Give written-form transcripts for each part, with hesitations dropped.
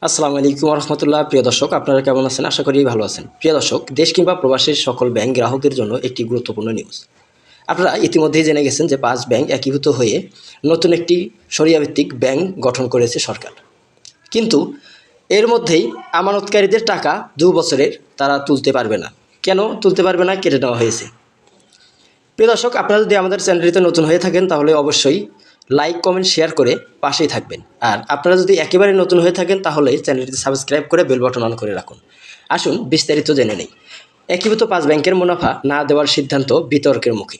আসসালামু আলাইকুম রহমতুল্লাহ। প্রিয় দর্শক, আপনারা কেমন আছেন? আশা করি ভালো আছেন। প্রিয় দর্শক, দেশ কিংবা প্রবাসীর সকল ব্যাংক গ্রাহকদের জন্য একটি গুরুত্বপূর্ণ নিউজ। আপনারা ইতিমধ্যেই জেনে গেছেন যে 5 ব্যাংক একীভূত হয়ে নতুন একটি শরিয়াভিত্তিক ব্যাংক গঠন করেছে সরকার। কিন্তু এর মধ্যেই আমানতকারীদের টাকা 2 বছরের তারা তুলতে পারবে না। কেন তুলতে পারবে না? কেটে নেওয়া হয়েছে। প্রিয় দর্শক, আপনারা যদি আমাদের চ্যানেলটিতে নতুন হয়ে থাকেন তাহলে অবশ্যই লাইক, কমেন্ট, শেয়ার করে পাশেই থাকবেন। আর আপনারা যদি একেবারে নতুন হয়ে থাকেন তাহলে চ্যানেলটি সাবস্ক্রাইব করে বেল বাটন অন করে রাখুন। আসুন বিস্তারিত জেনে নেই। একীভূত 5 ব্যাংকের মুনাফা না দেওয়ার সিদ্ধান্ত বিতর্কের মুখে।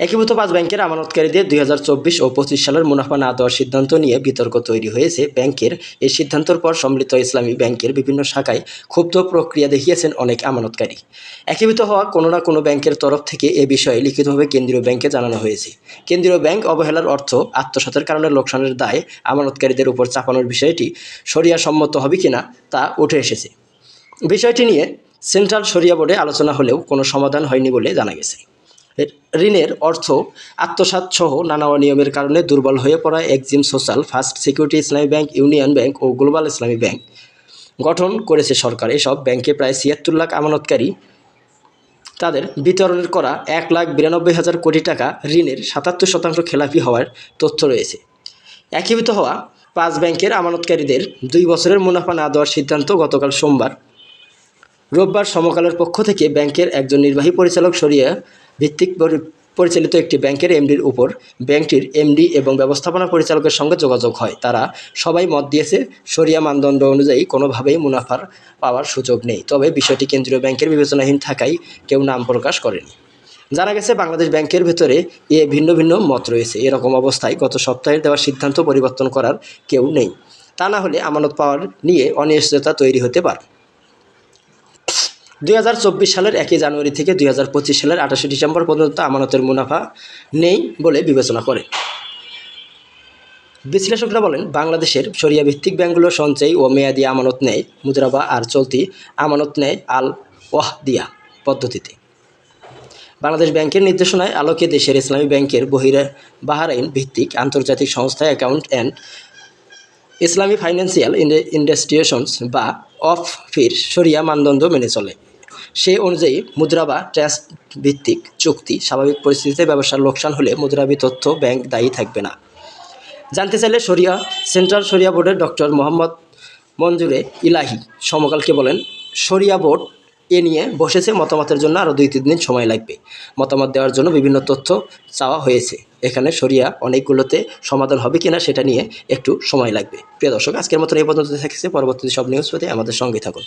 একীভূত 5 ব্যাংকের আমানতকারীদের 2024 ও 25 সালের মুনাফা না দেওয়ার সিদ্ধান্ত নিয়ে বিতর্ক তৈরি হয়েছে। ব্যাংকের এই সিদ্ধান্তের পর সম্মিলিত ইসলামী ব্যাংকের বিভিন্ন শাখায় ক্ষুব্ধ প্রক্রিয়া দেখিয়েছেন অনেক আমানতকারী। একীভূত হওয়া কোনো না কোনো ব্যাংকের তরফ থেকে এ বিষয়ে লিখিতভাবে কেন্দ্রীয় ব্যাংকে জানানো হয়েছে। কেন্দ্রীয় ব্যাংক অবহেলার অর্থ আত্মসাতের কারণে লোকসানের দায় আমানতকারীদের উপর চাপানোর বিষয়টি শরিয়া সম্মত হবে কিনা তা উঠে এসেছে। বিষয়টি নিয়ে সেন্ট্রাল শরিয়া বোর্ডে আলোচনা হলেও কোনো সমাধান হয়নি বলে জানা গেছে। ঋণের অর্থ আত্মসাৎ সহ নানা অনিয়মের কারণে দুর্বল হয়ে পড়া এক্সিম সোশ্যাল, ফার্স্ট সিকিউরিটি ইসলামী ব্যাংক, ইউনিয়ন ব্যাংক ও গ্লোবাল ইসলামী ব্যাংক গঠন করেছে সরকার। এসব ব্যাংকে প্রায় 76 লাখ আমানতকারী। তাদের বিতরণের করা 1,92,000 কোটি টাকা ঋণের 77% খেলাপি হওয়ার তথ্য রয়েছে। একীভূত হওয়া 5 ব্যাংকের আমানতকারীদের 2 বছরের মুনাফা না দেওয়ার সিদ্ধান্ত গতকাল রোববার সমকালের পক্ষ থেকে ব্যাংকের একজন নির্বাহী পরিচালক শরিয়া ভিত্তিক পরিচালিত একটি ব্যাংকের এমডির উপর ব্যাংকটির এমডি এবং ব্যবস্থাপনা পরিচালকের সঙ্গে যোগাযোগ হয়। তারা সবাই মত দিয়েছে শরিয়া মানদণ্ড অনুযায়ী কোনোভাবেই মুনাফার পাওয়ার সুযোগ নেই। তবে বিষয়টি কেন্দ্রীয় ব্যাংকের বিবেচনাহীন থাকায় কেউ নাম প্রকাশ করেনি। জানা গেছে বাংলাদেশ ব্যাংকের ভেতরে ভিন্ন ভিন্ন মত রয়েছে। এরকম অবস্থায় গত সপ্তাহে দেওয়া সিদ্ধান্ত পরিবর্তন করার কেউ নেই। তা না হলে আমানত পাওয়ার নিয়ে অনিশ্চয়তা তৈরি হতে পারে। 2024 সালের 1 জানুয়ারি থেকে 2025 সালের 28 ডিসেম্বর পর্যন্ত আমানতের মুনাফা নেই বলে বিবেচনা করে। বিশ্লেষকরা বলেন, বাংলাদেশের শরিয়া ভিত্তিক ব্যাংকগুলো সঞ্চয়ী ও মেয়াদি আমানত নেয় মুদ্রাবা আর চলতি আমানত নেয় আল ওয়াহদিয়া পদ্ধতিতে। বাংলাদেশ ব্যাংকের নির্দেশনায় আলোকে দেশের ইসলামী ব্যাংকের বাহরাইন ভিত্তিক আন্তর্জাতিক সংস্থা account and Islami financial institutions বা অফ-ফির শরিয়া মানদণ্ড মেনে চলে। সে অনুযায়ী মুদ্রা বা ট্রাস্ট ভিত্তিক চুক্তি স্বাভাবিক পরিস্থিতিতে ব্যবসার লোকসান হলে মুদ্রাবী তথ্য ব্যাংক দায়ী থাকবে না। জানতে চাইলে সেন্ট্রাল শরিয়া বোর্ডের ডক্টর মোহাম্মদ মঞ্জুরে ইলাহি সমকালকে বলেন, শরিয়া বোর্ড এ নিয়ে বসেছে। মতামতের জন্য আরও 2-3 দিন সময় লাগবে। মতামত দেওয়ার জন্য বিভিন্ন তথ্য চাওয়া হয়েছে। এখানে শরিয়া অনেকগুলোতে সমাধান হবে কিনা সেটা নিয়ে একটু সময় লাগবে। প্রিয় দর্শক, আজকের মতন এই পর্যন্ত থাকছে। পরবর্তীতে সব নিউজ পেতে আমাদের সঙ্গে থাকুন।